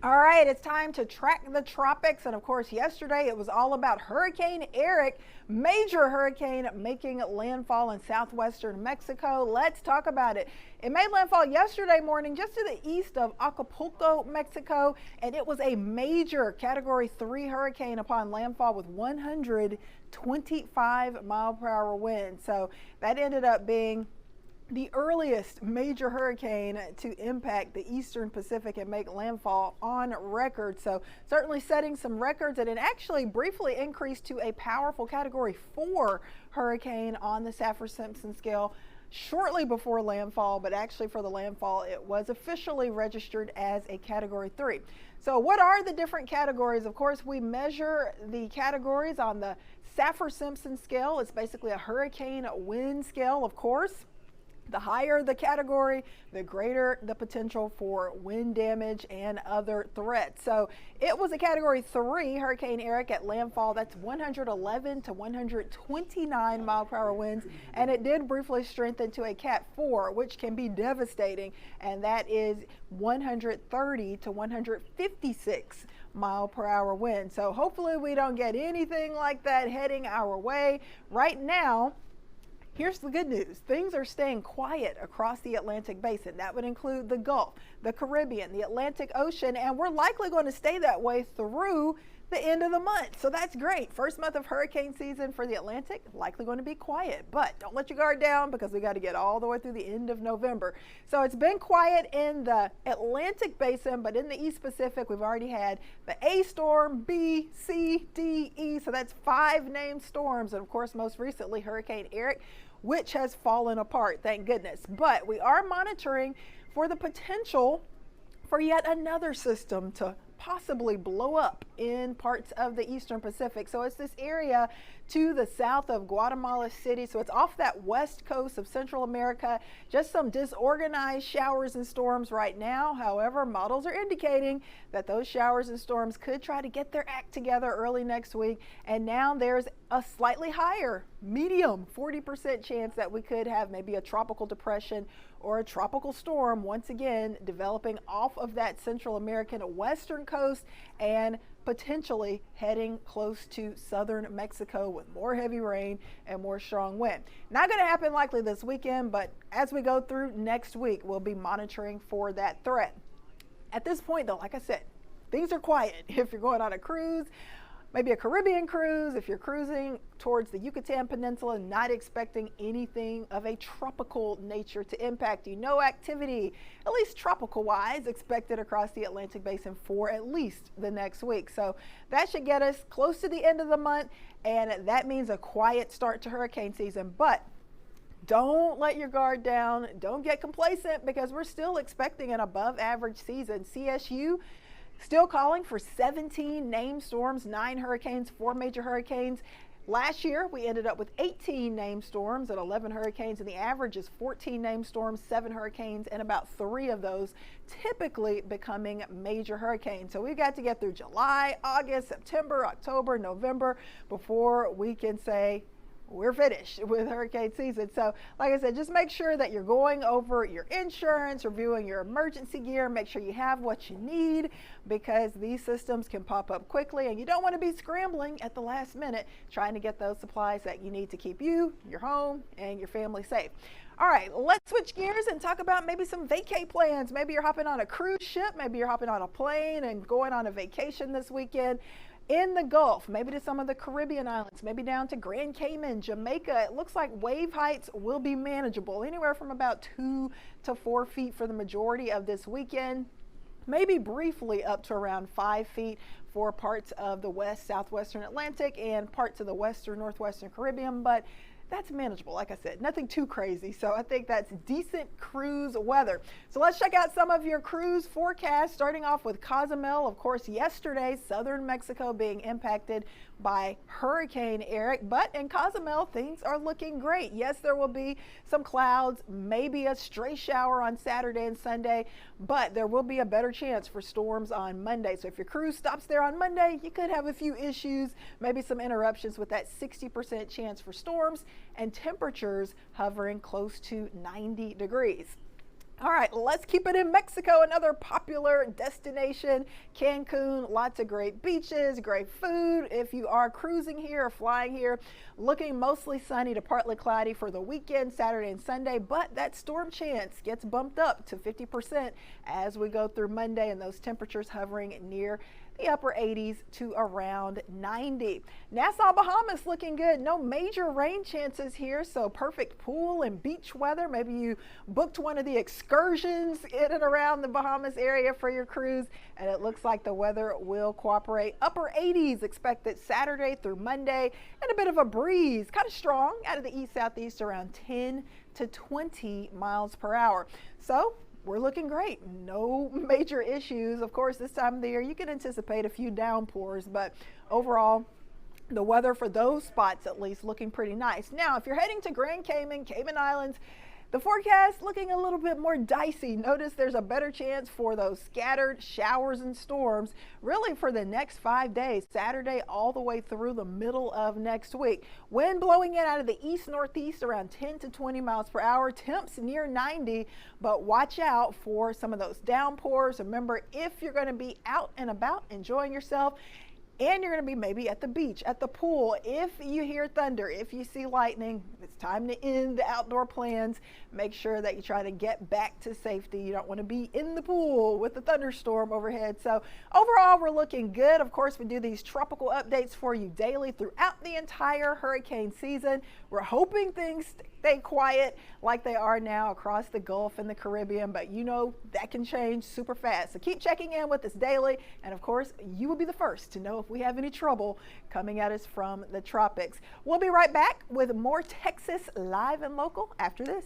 All right, it's time to track the tropics. And of course, yesterday it was all about Hurricane Eric, major hurricane making landfall in southwestern Mexico. Let's talk about it. It made landfall yesterday morning just to the east of Acapulco, Mexico, and it was a major Category 3 hurricane upon landfall with 125-mile-per-hour wind. So that ended up being the earliest major hurricane to impact the eastern Pacific and make landfall on record. So certainly setting some records, and it actually briefly increased to a powerful Category 4 hurricane on the Saffir-Simpson scale shortly before landfall, but actually for the landfall it was officially registered as a Category 3. So what are the different categories? Of course, we measure the categories on the Saffir-Simpson scale. It's basically a hurricane wind scale, of course. The higher the category, the greater the potential for wind damage and other threats. So it was a Category 3 Hurricane Eric at landfall. That's 111 to 129 mile per hour winds. And it did briefly strengthen to a Cat 4, which can be devastating. And that is 130 to 156 mile per hour wind. So hopefully we don't get anything like that heading our way. Right now, here's the good news. Things are staying quiet across the Atlantic basin. That would include the Gulf, the Caribbean, the Atlantic Ocean, and we're likely going to stay that way through the end of the month. So that's great. First month of hurricane season for the Atlantic, likely going to be quiet, but don't let your guard down because we got to get all the way through the end of November. So it's been quiet in the Atlantic basin, but in the East Pacific, we've already had the A storm, B, C, D, E. So that's 5 named storms. And of course, most recently, Hurricane Eric, which has fallen apart, thank goodness. But we are monitoring for the potential for yet another system to possibly blow up in parts of the Eastern Pacific. So it's this area to the south of Guatemala City. So it's off that west coast of Central America. Just some disorganized showers and storms right now. However, models are indicating that those showers and storms could try to get their act together early next week. And now there's a slightly higher, medium 40% chance that we could have maybe a tropical depression or a tropical storm once again developing off of that Central American western coast and potentially heading close to southern Mexico with more heavy rain and more strong wind. Not going to happen likely this weekend, but as we go through next week, we'll be monitoring for that threat. At this point, though, like I said, things are quiet. If you're going on a cruise, maybe a Caribbean cruise, if you're cruising towards the Yucatan Peninsula, not expecting anything of a tropical nature to impact you. No activity, at least tropical wise, expected across the Atlantic basin for at least the next week. So that should get us close to the end of the month, and that means a quiet start to hurricane season. But don't let your guard down. Don't get complacent because we're still expecting an above average season. CSU still calling for 17 named storms, 9 hurricanes, 4 major hurricanes. Last year, we ended up with 18 named storms and 11 hurricanes, and the average is 14 named storms, 7 hurricanes, and about 3 of those typically becoming major hurricanes. So we've got to get through July, August, September, October, November before we can say we're finished with hurricane season. So like I said, just make sure that you're going over your insurance, reviewing your emergency gear, make sure you have what you need because these systems can pop up quickly and you don't want to be scrambling at the last minute trying to get those supplies that you need to keep you, your home, and your family safe. All right, let's switch gears and talk about maybe some vacay plans. Maybe you're hopping on a cruise ship, maybe you're hopping on a plane and going on a vacation this weekend in the Gulf, maybe to some of the Caribbean islands, maybe down to Grand Cayman, Jamaica. It looks like wave heights will be manageable, anywhere from about 2 to 4 feet for the majority of this weekend. Maybe briefly up to around 5 feet for parts of the west, southwestern Atlantic and parts of the western, northwestern Caribbean, but that's manageable. Like I said, nothing too crazy. So I think that's decent cruise weather. So let's check out some of your cruise forecasts, starting off with Cozumel. Of course, yesterday, southern Mexico being impacted by Hurricane Eric, but in Cozumel, things are looking great. Yes, there will be some clouds, maybe a stray shower on Saturday and Sunday, but there will be a better chance for storms on Monday. So if your cruise stops there on Monday, you could have a few issues, maybe some interruptions with that 60% chance for storms and temperatures hovering close to 90 degrees. All right, let's keep it in Mexico, another popular destination, Cancun. Lots of great beaches, great food. If you are cruising here or flying here, looking mostly sunny to partly cloudy for the weekend, Saturday and Sunday, but that storm chance gets bumped up to 50% as we go through Monday, and those temperatures hovering near the upper 80s to around 90. Nassau, Bahamas looking good. No major rain chances here, so perfect pool and beach weather. Maybe you booked one of the excursions in and around the Bahamas area for your cruise, and it looks like the weather will cooperate. Upper 80s expected Saturday through Monday, and a bit of a breeze, kind of strong out of the east-southeast around 10 to 20 miles per hour. So we're looking great. No major issues. Of course, this time of the year, you can anticipate a few downpours, but overall, the weather for those spots at least looking pretty nice. Now, if you're heading to Grand Cayman, Cayman Islands, the forecast looking a little bit more dicey. Notice there's a better chance for those scattered showers and storms really for the next 5 days, Saturday all the way through the middle of next week. Wind blowing in out of the east-northeast around 10 to 20 miles per hour, temps near 90, but watch out for some of those downpours. Remember, if you're going to be out and about enjoying yourself, and you're going to be maybe at the beach, at the pool, if you hear thunder, if you see lightning, it's time to end the outdoor plans. Make sure that you try to get back to safety. You don't want to be in the pool with the thunderstorm overhead. So overall, we're looking good. Of course, we do these tropical updates for you daily throughout the entire hurricane season. We're hoping things stay quiet like they are now across the Gulf and the Caribbean, but you know that can change super fast. So keep checking in with us daily, and of course, you will be the first to know if we have any trouble coming at us from the tropics. We'll be right back with more Texas Live and Local after this.